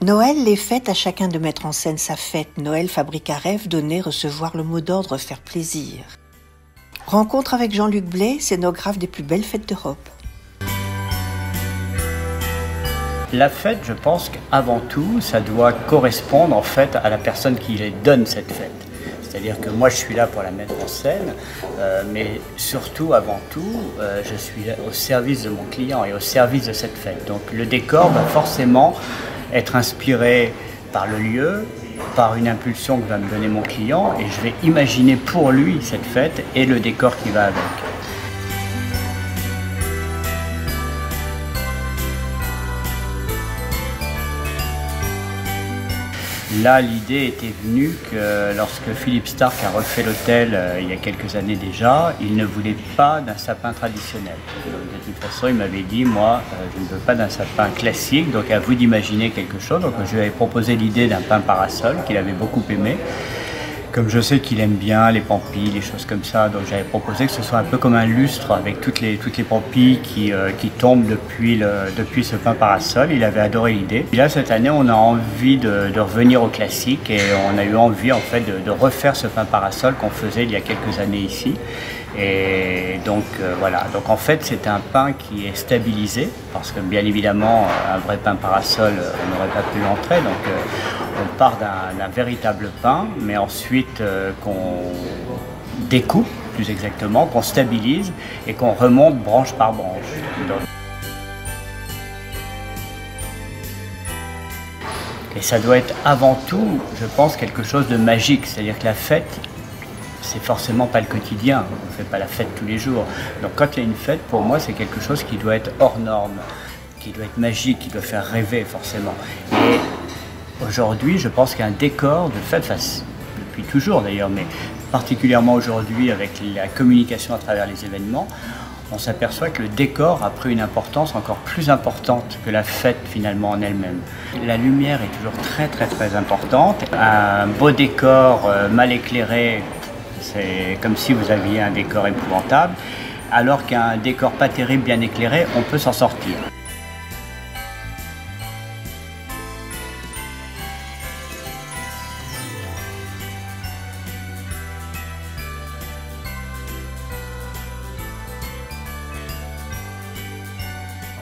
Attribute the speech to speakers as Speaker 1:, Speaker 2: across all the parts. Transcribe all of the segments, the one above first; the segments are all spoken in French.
Speaker 1: Noël, les fêtes, à chacun de mettre en scène sa fête. Noël fabrique un rêve, donner, recevoir, le mot d'ordre, faire plaisir. Rencontre avec Jean-Luc Blais, scénographe des plus belles fêtes d'Europe.
Speaker 2: La fête, je pense qu'avant tout, ça doit correspondre en fait à la personne qui donne cette fête. C'est-à-dire que moi, je suis là pour la mettre en scène, mais surtout, avant tout, je suis au service de mon client et au service de cette fête. Donc le décor va forcément être inspiré par le lieu, par une impulsion que va me donner mon client, et je vais imaginer pour lui cette fête et le décor qui va avec. Là, l'idée était venue que lorsque Philippe Starck a refait l'hôtel il y a quelques années déjà, il ne voulait pas d'un sapin traditionnel. Donc, de toute façon, il m'avait dit, moi, je ne veux pas d'un sapin classique, donc à vous d'imaginer quelque chose. Donc je lui avais proposé l'idée d'un pin parasol qu'il avait beaucoup aimé. Comme je sais qu'il aime bien les pampilles, les choses comme ça, donc j'avais proposé que ce soit un peu comme un lustre avec toutes les pampilles qui tombent depuis ce pin parasol. Il avait adoré l'idée. Et là, cette année, on a envie de revenir au classique et on a eu envie en fait de refaire ce pin parasol qu'on faisait il y a quelques années ici. Et donc voilà, donc en fait c'est un pin qui est stabilisé parce que bien évidemment un vrai pin parasol on n'aurait pas pu l'entrer, donc on part d'un véritable pin, mais ensuite qu'on découpe plus exactement, qu'on stabilise et qu'on remonte branche par branche. Donc, et ça doit être avant tout, je pense, quelque chose de magique, c'est-à-dire que la fête, c'est forcément pas le quotidien, on ne fait pas la fête tous les jours. Donc quand il y a une fête, pour moi, c'est quelque chose qui doit être hors norme, qui doit être magique, qui doit faire rêver forcément. Et aujourd'hui, je pense qu'un décor de fête, depuis toujours d'ailleurs, mais particulièrement aujourd'hui avec la communication à travers les événements, on s'aperçoit que le décor a pris une importance encore plus importante que la fête finalement en elle-même. La lumière est toujours très importante. Un beau décor mal éclairé, c'est comme si vous aviez un décor épouvantable, alors qu'un décor pas terrible, bien éclairé, on peut s'en sortir.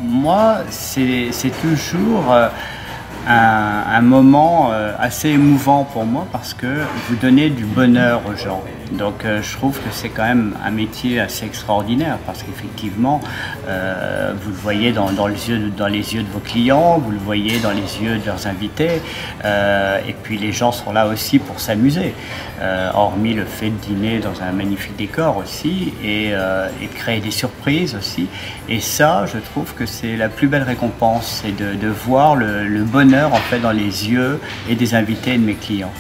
Speaker 2: Moi, c'est toujours un moment assez émouvant pour moi parce que vous donnez du bonheur aux gens. Donc je trouve que c'est quand même un métier assez extraordinaire parce qu'effectivement vous le voyez dans les yeux de vos clients, vous le voyez dans les yeux de leurs invités et puis les gens sont là aussi pour s'amuser, hormis le fait de dîner dans un magnifique décor aussi et de créer des surprises aussi. Et ça, je trouve que c'est la plus belle récompense, c'est de voir le bonheur en fait dans les yeux et des invités et de mes clients.